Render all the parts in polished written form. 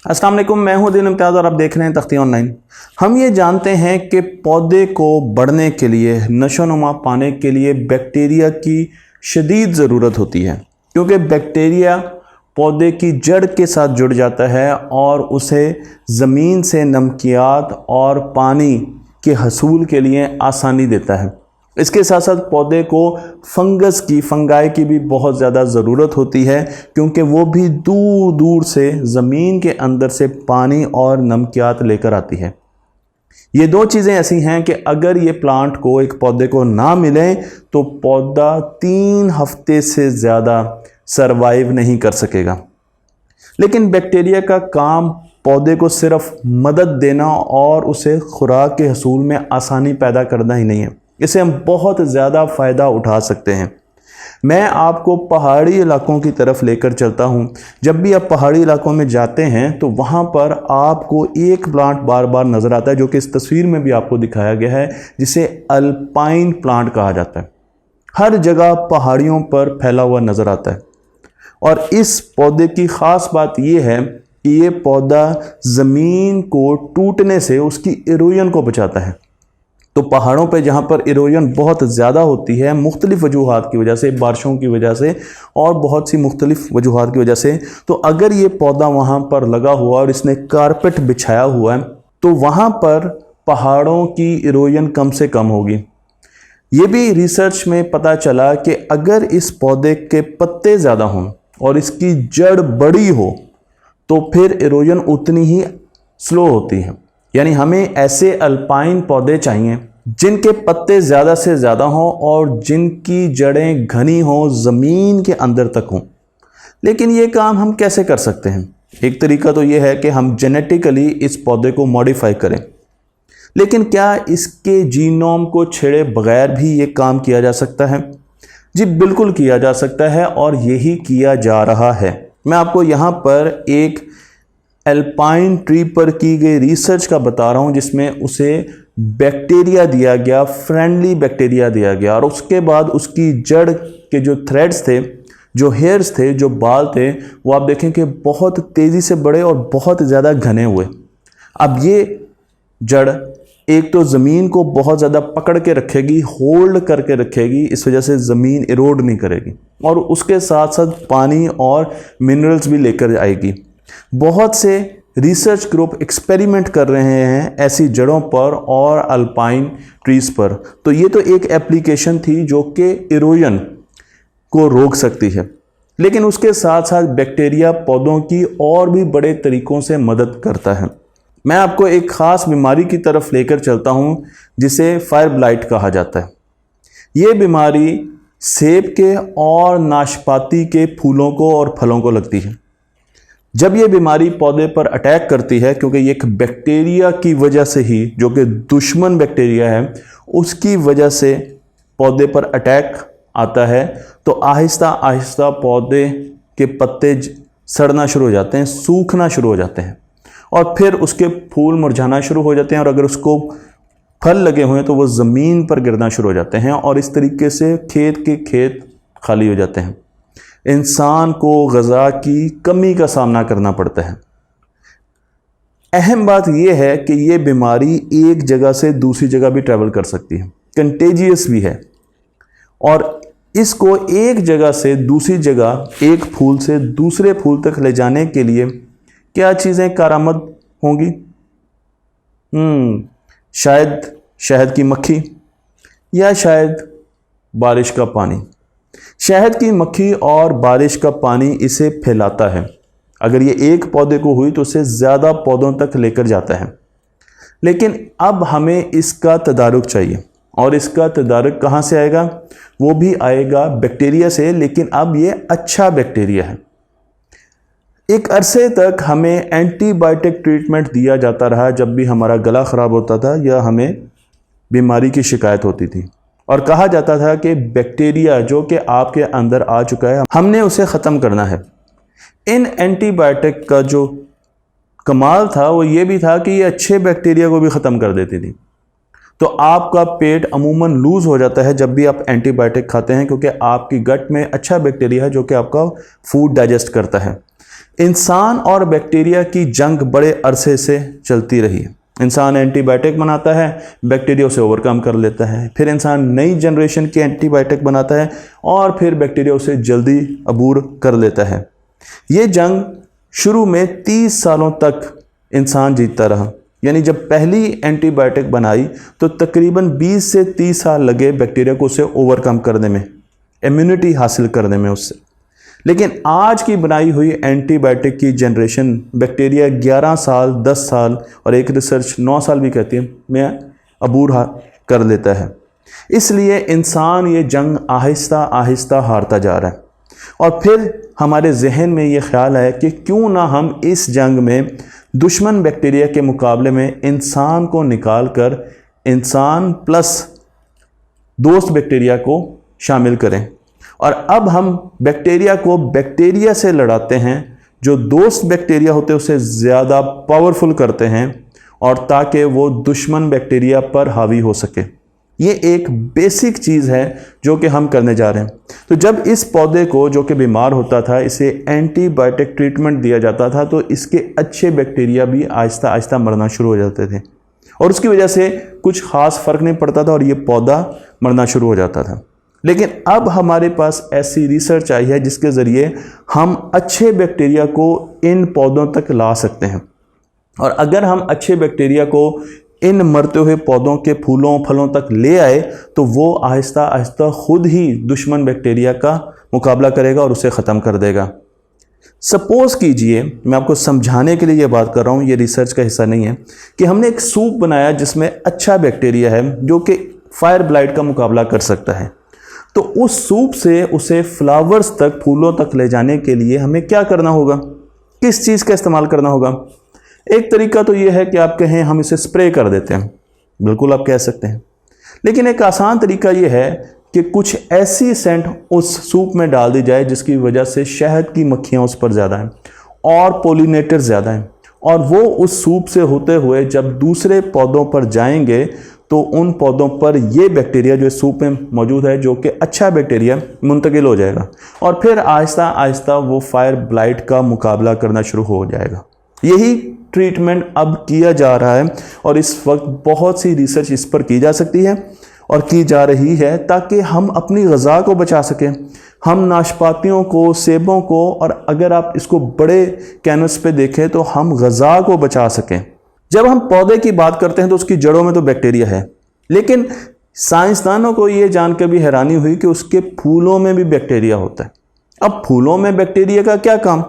अस्सलाम वालेकुम, मैं हूं दिन इम्तियाज़ और आप देख रहे हैं तख्ती ऑनलाइन। हम ये जानते हैं कि पौधे को बढ़ने के लिए, नशोनुमा पाने के लिए बैक्टीरिया की शदीद ज़रूरत होती है, क्योंकि बैक्टीरिया पौधे की जड़ के साथ जुड़ जाता है और उसे ज़मीन से नमकियात और पानी के हसूल के लिए आसानी देता है। इसके साथ साथ पौधे को फंगाई की भी बहुत ज़्यादा ज़रूरत होती है, क्योंकि वो भी दूर दूर से ज़मीन के अंदर से पानी और नमकियात लेकर आती है। ये दो चीज़ें ऐसी हैं कि अगर ये प्लांट को, एक पौधे को ना मिले तो पौधा 3 हफ्ते से ज़्यादा सरवाइव नहीं कर सकेगा। लेकिन बैक्टीरिया का काम पौधे को सिर्फ मदद देना और उसे खुराक के हसूल में आसानी पैदा करना ही नहीं है, इसे हम बहुत ज़्यादा फ़ायदा उठा सकते हैं। मैं आपको पहाड़ी इलाकों की तरफ लेकर चलता हूं। जब भी आप पहाड़ी इलाकों में जाते हैं तो वहां पर आपको एक प्लांट बार बार नज़र आता है, जो कि इस तस्वीर में भी आपको दिखाया गया है, जिसे अल्पाइन प्लांट कहा जाता है। हर जगह पहाड़ियों पर फैला हुआ नज़र आता है और इस पौधे की ख़ास बात यह है कि ये पौधा ज़मीन को टूटने से, उसकी इरोजन को बचाता है। तो पहाड़ों पे जहाँ पर इरोजन बहुत ज़्यादा होती है, मुख्तलिफ़ वजूहात की वजह से, बारिशों की वजह से और बहुत सी मुख्तलिफ़ वजूहात की वजह से, तो अगर ये पौधा वहाँ पर लगा हुआ और इसने कारपेट बिछाया हुआ है तो वहाँ पर पहाड़ों की इरोजन कम से कम होगी। ये भी रिसर्च में पता चला कि अगर इस पौधे के पत्ते ज़्यादा हों और इसकी जड़ बड़ी हो तो फिर इरोजन उतनी ही स्लो होती है। यानी हमें ऐसे अल्पाइन पौधे चाहिए जिनके पत्ते ज़्यादा से ज़्यादा हों और जिनकी जड़ें घनी हों, ज़मीन के अंदर तक हों। लेकिन ये काम हम कैसे कर सकते हैं? एक तरीका तो ये है कि हम जेनेटिकली इस पौधे को मॉडिफाई करें। लेकिन क्या इसके जीनोम को छेड़े बगैर भी ये काम किया जा सकता है? जी बिल्कुल किया जा सकता है और यही किया जा रहा है। मैं आपको यहाँ पर एक अल्पाइन ट्री पर की गई रिसर्च का बता रहा हूँ, जिसमें उसे बैक्टीरिया दिया गया, फ्रेंडली बैक्टीरिया दिया गया, और उसके बाद उसकी जड़ के जो थ्रेड्स थे, जो हेयर्स थे, जो बाल थे, वो आप देखें कि बहुत तेज़ी से बढ़े और बहुत ज़्यादा घने हुए। अब ये जड़ एक तो ज़मीन को बहुत ज़्यादा पकड़ के रखेगी, होल्ड करके रखेगी, इस वजह से ज़मीन इरोड नहीं करेगी, और उसके साथ साथ पानी और मिनरल्स भी लेकर आएगी। बहुत से रिसर्च ग्रुप एक्सपेरिमेंट कर रहे हैं ऐसी जड़ों पर और अल्पाइन ट्रीज़ पर। तो ये तो एक एप्लीकेशन थी जो कि इरोजन को रोक सकती है, लेकिन उसके साथ साथ बैक्टीरिया पौधों की और भी बड़े तरीक़ों से मदद करता है। मैं आपको एक ख़ास बीमारी की तरफ लेकर चलता हूँ, जिसे फायर ब्लाइट कहा जाता है। ये बीमारी सेब के और नाशपाती के फूलों को और फलों को लगती है। जब ये बीमारी पौधे पर अटैक करती है, क्योंकि ये एक बैक्टीरिया की वजह से ही, जो कि दुश्मन बैक्टीरिया है, उसकी वजह से पौधे पर अटैक आता है, तो आहिस्ता आहिस्ता पौधे के पत्ते सड़ना शुरू हो जाते हैं, सूखना शुरू हो जाते हैं, और फिर उसके फूल मुरझाना शुरू हो जाते हैं, और अगर उसको फल लगे हुए हैं तो वो ज़मीन पर गिरना शुरू हो जाते हैं, और इस तरीके से खेत के खेत खाली हो जाते हैं। इंसान को ग़िज़ा की कमी का सामना करना पड़ता है। अहम बात यह है कि ये बीमारी एक जगह से दूसरी जगह भी ट्रैवल कर सकती है, कंटेजियस भी है, और इसको एक जगह से दूसरी जगह, एक फूल से दूसरे फूल तक ले जाने के लिए क्या चीज़ें कारामद होंगी? शायद शहद की मक्खी, या शायद बारिश का पानी। शहद की मक्खी और बारिश का पानी इसे फैलाता है। अगर ये एक पौधे को हुई तो उसे ज़्यादा पौधों तक लेकर जाता है। लेकिन अब हमें इसका तदारुक चाहिए, और इसका तदारुक कहाँ से आएगा? वो भी आएगा बैक्टीरिया से, लेकिन अब ये अच्छा बैक्टीरिया है। एक अरसे तक हमें एंटीबायोटिक ट्रीटमेंट दिया जाता रहा जब भी हमारा गला ख़राब होता था या हमें बीमारी की शिकायत होती थी, और कहा जाता था कि बैक्टीरिया जो कि आपके अंदर आ चुका है, हमने उसे ख़त्म करना है। इन एंटीबायोटिक का जो कमाल था वो ये भी था कि ये अच्छे बैक्टीरिया को भी ख़त्म कर देती थी। तो आपका पेट अमूमन लूज़ हो जाता है जब भी आप एंटीबायोटिक खाते हैं, क्योंकि आपकी गट में अच्छा बैक्टीरिया है जो कि आपका फूड डाइजेस्ट करता है। इंसान और बैक्टीरिया की जंग बड़े अरसे से चलती रही है। इंसान एंटीबायोटिक बनाता है, बैक्टीरिया उसे ओवरकम कर लेता है, फिर इंसान नई जनरेशन की एंटीबायोटिक बनाता है और फिर बैक्टीरिया उसे जल्दी अबूर कर लेता है। ये जंग शुरू में 30 सालों तक इंसान जीतता रहा। यानी जब पहली एंटीबायोटिक बनाई तो तकरीबन 20 से 30 साल लगे बैक्टीरिया को उसे ओवरकम करने में, इम्यूनिटी हासिल करने में उससे। लेकिन आज की बनाई हुई एंटीबायोटिक की जनरेशन बैक्टीरिया 11 साल, 10 साल और एक रिसर्च 9 साल भी कहती है में अबूर कर लेता है। इसलिए इंसान ये जंग आहिस्ता आहिस्ता हारता जा रहा है। और फिर हमारे जहन में ये ख्याल है कि क्यों ना हम इस जंग में दुश्मन बैक्टीरिया के मुकाबले में इंसान को निकाल कर इंसान प्लस दोस्त बैक्टीरिया को शामिल करें। और अब हम बैक्टीरिया को बैक्टीरिया से लड़ाते हैं, जो दोस्त बैक्टीरिया होते हैं उसे ज़्यादा पावरफुल करते हैं और ताकि वो दुश्मन बैक्टीरिया पर हावी हो सके। ये एक बेसिक चीज़ है जो कि हम करने जा रहे हैं। तो जब इस पौधे को, जो कि बीमार होता था, इसे एंटीबायोटिक ट्रीटमेंट दिया जाता था तो इसके अच्छे बैक्टीरिया भी आहिस्ता आहिस्ता मरना शुरू हो जाते थे और उसकी वजह से कुछ ख़ास फ़र्क नहीं पड़ता था और ये पौधा मरना शुरू हो जाता था। लेकिन अब हमारे पास ऐसी रिसर्च आई है जिसके ज़रिए हम अच्छे बैक्टीरिया को इन पौधों तक ला सकते हैं। और अगर हम अच्छे बैक्टीरिया को इन मरते हुए पौधों के फूलों फलों तक ले आए तो वो आहिस्ता आहिस्ता खुद ही दुश्मन बैक्टीरिया का मुकाबला करेगा और उसे ख़त्म कर देगा। सपोज़ कीजिए, मैं आपको समझाने के लिए ये बात कर रहा हूँ, ये रिसर्च का हिस्सा नहीं है, कि हमने एक सूप बनाया जिसमें अच्छा बैक्टीरिया है जो कि फायर ब्लाइट का मुकाबला कर सकता है। तो उस सूप से उसे फ्लावर्स तक, फूलों तक ले जाने के लिए हमें क्या करना होगा, किस चीज़ का इस्तेमाल करना होगा? एक तरीका तो ये है कि आप कहें हम इसे स्प्रे कर देते हैं, बिल्कुल आप कह सकते हैं। लेकिन एक आसान तरीका ये है कि कुछ ऐसी सेंट उस सूप में डाल दी जाए जिसकी वजह से शहद की मक्खियाँ उस पर ज़्यादा हैं और पोलिनेटर ज़्यादा हैं, और वो उस सूप से होते हुए जब दूसरे पौधों पर जाएंगे तो उन पौधों पर ये बैक्टीरिया जो इस सूप में मौजूद है, जो कि अच्छा बैक्टीरिया, मुंतकिल हो जाएगा और फिर आहिस्ता आहिस्ता वो फायर ब्लाइट का मुकाबला करना शुरू हो जाएगा। यही ट्रीटमेंट अब किया जा रहा है और इस वक्त बहुत सी रिसर्च इस पर की जा सकती है और की जा रही है ताकि हम अपनी ग़िज़ा को बचा सकें। हम नाशपातियों को, सेबों को, और अगर आप इसको बड़े कैनवस पे देखें तो हम ग़िज़ा को बचा सकें। जब हम पौधे की बात करते हैं तो उसकी जड़ों में तो बैक्टीरिया है, लेकिन साइंसदानों को ये जानकर भी हैरानी हुई कि उसके फूलों में भी बैक्टीरिया होता है। अब फूलों में बैक्टीरिया का क्या काम?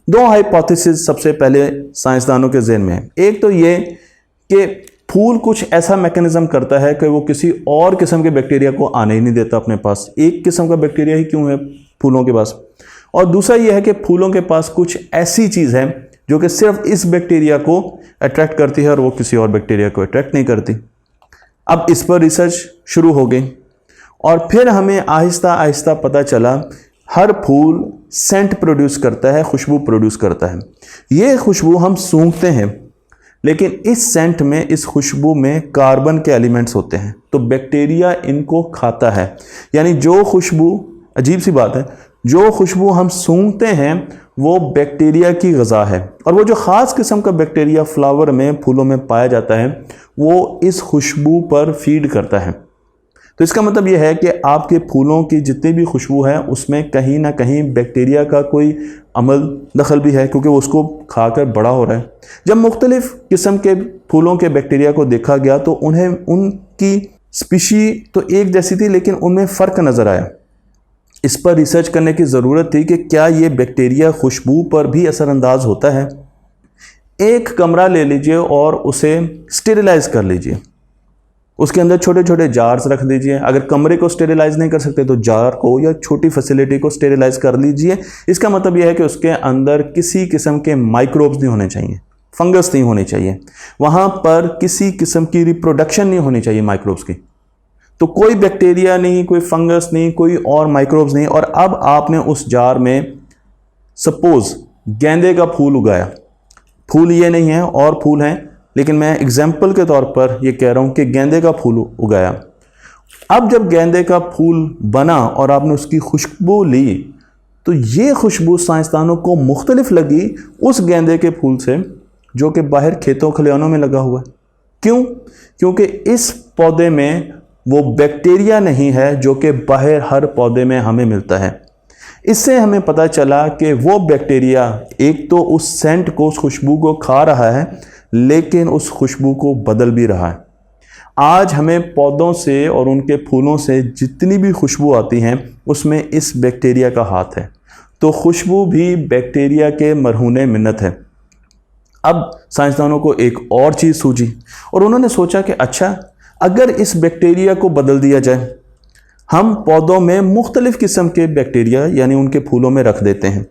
दो हाइपोथेसिस सबसे पहले साइंसदानों के ज़हन में है। एक तो ये कि फूल कुछ ऐसा मैकेनिज्म करता है कि वो किसी और किस्म के बैक्टीरिया को आने ही नहीं देता अपने पास। एक किस्म का बैक्टीरिया ही क्यों है फूलों के पास? और दूसरा ये है कि फूलों के पास कुछ ऐसी चीज़ है जो कि सिर्फ इस बैक्टीरिया को अट्रैक्ट करती है और वो किसी और बैक्टीरिया को अट्रैक्ट नहीं करती। अब इस पर रिसर्च शुरू हो गई और फिर हमें आहिस्ता आहिस्ता पता चला हर फूल सेंट प्रोड्यूस करता है, खुशबू प्रोड्यूस करता है। ये खुशबू हम सूंघते हैं, लेकिन इस सेंट में, इस खुशबू में कार्बन के एलिमेंट्स होते हैं, तो बैक्टीरिया इनको खाता है। यानी जो खुशबू, अजीब सी बात है, जो खुशबू हम सूंघते हैं वो बैक्टीरिया की ग़िज़ा है और वो जो ख़ास किस्म का बैक्टीरिया फ्लावर में, फूलों में पाया जाता है, वो इस खुशबू पर फीड करता है। तो इसका मतलब ये है कि आपके फूलों की जितनी भी खुशबू है उसमें कहीं ना कहीं बैक्टीरिया का कोई अमल दखल भी है, क्योंकि वो उसको खाकर बड़ा हो रहा है। जब मुख्तलिफ़ किस्म के फूलों के बैक्टीरिया को देखा गया तो उन्हें, उनकी स्पीशी तो एक जैसी थी लेकिन उनमें फ़र्क नज़र आया। इस पर रिसर्च करने की ज़रूरत थी कि क्या ये बैक्टीरिया खुशबू पर भी असरअंदाज होता है। एक कमरा ले लीजिए और उसे स्टेरिलाइज़ कर लीजिए, उसके अंदर छोटे छोटे जार्स रख दीजिए। अगर कमरे को स्टेरिलाइज़ नहीं कर सकते तो जार को या छोटी फैसिलिटी को स्टेरिलाइज़ कर लीजिए। इसका मतलब यह है कि उसके अंदर किसी किस्म के माइक्रोब्स नहीं होने चाहिए, फंगस नहीं होनी चाहिए, वहाँ पर किसी किस्म की रिप्रोडक्शन नहीं होनी चाहिए माइक्रोब्स की। तो कोई बैक्टीरिया नहीं, कोई फंगस नहीं, कोई और माइक्रोब्स नहीं। और अब आपने उस जार में सपोज़ गेंदे का फूल उगाया, फूल ये नहीं है और फूल हैं, लेकिन मैं एग्जाम्पल के तौर पर ये कह रहा हूँ कि गेंदे का फूल उगाया। अब जब गेंदे का फूल बना और आपने उसकी खुशबू ली तो ये खुशबू साइंसदानों को मुख्तलिफ लगी उस गेंदे के फूल से जो कि बाहर खेतों खलिहानों में लगा हुआ है। क्यों? क्योंकि इस पौधे में वो बैक्टीरिया नहीं है जो कि बाहर हर पौधे में हमें मिलता है। इससे हमें पता चला कि वो बैक्टीरिया एक तो उस सेंट को, उस खुशबू को खा रहा है, लेकिन उस खुशबू को बदल भी रहा है। आज हमें पौधों से और उनके फूलों से जितनी भी खुशबू आती हैं उसमें इस बैक्टीरिया का हाथ है। तो खुशबू भी बैक्टीरिया के मरहूने मिन्नत है। अब साइंसदानों को एक और चीज़ सूझी और उन्होंने सोचा कि अच्छा, अगर इस बैक्टीरिया को बदल दिया जाए, हम पौधों में मुख्तलिफ किस्म के बैक्टीरिया यानी उनके फूलों में रख देते हैं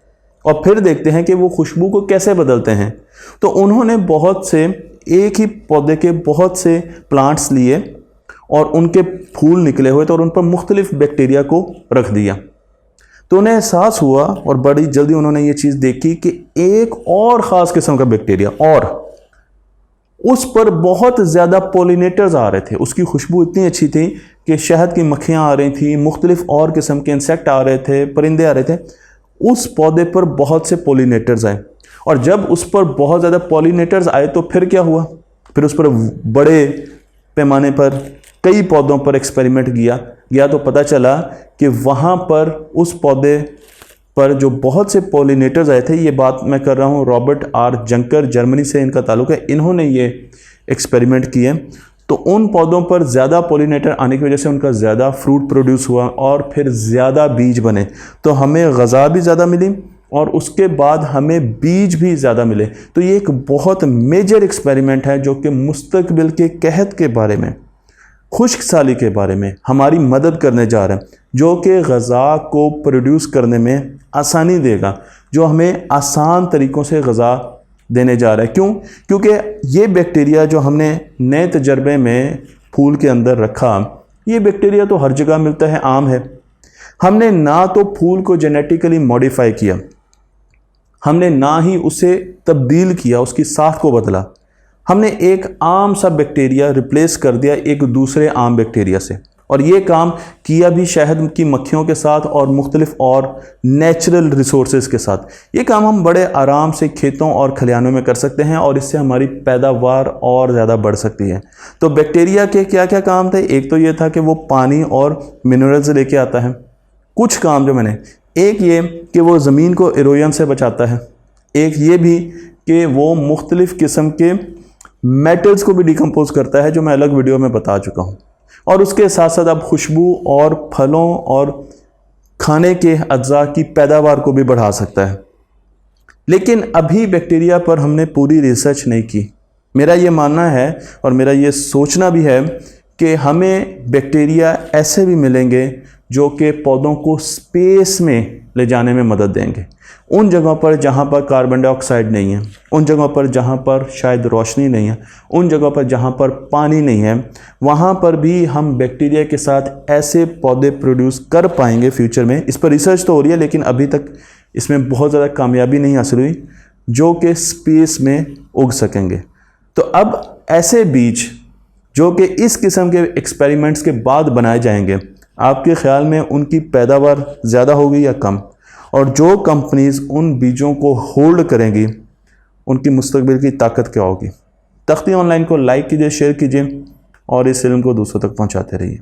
और फिर देखते हैं कि वो खुशबू को कैसे बदलते हैं। तो उन्होंने बहुत से एक ही पौधे के बहुत से प्लांट्स लिए और उनके फूल निकले हुए थे और उन पर मुख्तलिफ बैक्टीरिया को रख दिया। तो उन्हें एहसास हुआ और बड़ी जल्दी उन्होंने ये चीज़ देखी कि एक और ख़ास किस्म का बैक्टीरिया, और उस पर बहुत ज़्यादा पॉलिनेटर्स आ रहे थे। उसकी खुशबू इतनी अच्छी थी कि शहद की मक्खियाँ आ रही थी, मुख्तलिफ और किस्म के इंसेक्ट आ रहे थे, परिंदे आ रहे थे। उस पौधे पर बहुत से पॉलिनेटर्स आए और जब उस पर बहुत ज़्यादा पॉलिनेटर्स आए तो फिर क्या हुआ? फिर उस पर बड़े पैमाने पर कई पौधों पर एक्सपेरिमेंट किया गया तो पता चला कि वहाँ पर उस पौधे पर जो बहुत से पॉलिनेटर्स आए थे, ये बात मैं कर रहा हूँ रॉबर्ट आर जंकर, जर्मनी से इनका ताल्लुक है, इन्होंने ये एक्सपेरिमेंट किए। तो उन पौधों पर ज़्यादा पॉलिनेटर आने की वजह से उनका ज़्यादा फ्रूट प्रोड्यूस हुआ और फिर ज़्यादा बीज बने, तो हमें ग़ज़ा भी ज़्यादा मिली और उसके बाद हमें बीज भी ज़्यादा मिले। तो ये एक बहुत मेजर एक्सपेरिमेंट है जो कि मुस्तकबिल के कहत के बारे में, खुश्क साली के बारे में हमारी मदद करने जा रहा है, जो कि ग़ज़ा को प्रोड्यूस करने में आसानी देगा, जो हमें आसान तरीक़ों से ग़ज़ा देने जा रहा है। क्यों? क्योंकि ये बैक्टीरिया जो हमने नए तजर्बे में फूल के अंदर रखा, ये बैक्टीरिया तो हर जगह मिलता है, आम है। हमने ना तो फूल को जेनेटिकली मॉडिफाई किया, हमने ना ही उसे तब्दील किया, उसकी साख को बदला। हमने एक आम सा बैक्टीरिया रिप्लेस कर दिया एक दूसरे आम बैक्टीरिया से, और ये काम किया भी शहद की मक्खियों के साथ और मुख्तलिफ और नेचुरल रिसोर्सेज के साथ। ये काम हम बड़े आराम से खेतों और खलिहानों में कर सकते हैं और इससे हमारी पैदावार और ज़्यादा बढ़ सकती है। तो बैक्टीरिया के क्या क्या काम थे? एक तो ये था कि वो पानी और मिनरल्स लेके आता है। कुछ काम जो मैंने, एक ये कि वो ज़मीन को इरोजन से बचाता है, एक ये भी कि वो मुख्तलिफ किस्म के मेटल्स को भी डिकम्पोज करता है, जो मैं अलग वीडियो में बता चुका हूँ। और उसके साथ साथ अब खुशबू और फलों और खाने के अज्जा की पैदावार को भी बढ़ा सकता है। लेकिन अभी बैक्टीरिया पर हमने पूरी रिसर्च नहीं की। मेरा ये मानना है और मेरा ये सोचना भी है कि हमें बैक्टीरिया ऐसे भी मिलेंगे जो कि पौधों को स्पेस में ले जाने में मदद देंगे। उन जगहों पर जहाँ पर कार्बन डाइऑक्साइड नहीं है, उन जगहों पर जहाँ पर शायद रोशनी नहीं है, उन जगहों पर जहाँ पर पानी नहीं है, वहाँ पर भी हम बैक्टीरिया के साथ ऐसे पौधे प्रोड्यूस कर पाएंगे फ्यूचर में। इस पर रिसर्च तो हो रही है, लेकिन अभी तक इसमें बहुत ज़्यादा कामयाबी नहीं हासिल हुई, जो कि स्पेस में उग सकेंगे। तो अब ऐसे बीज जो कि इस किस्म के एक्सपेरिमेंट्स के बाद बनाए जाएंगे, आपके ख्याल में उनकी पैदावार ज़्यादा होगी या कम? और जो कंपनीज़ उन बीजों को होल्ड करेंगी, उनकी मुस्तकबिल की ताकत क्या होगी? तख्ती ऑनलाइन को लाइक कीजिए, शेयर कीजिए और इस इल्म को दूसरों तक पहुंचाते रहिए।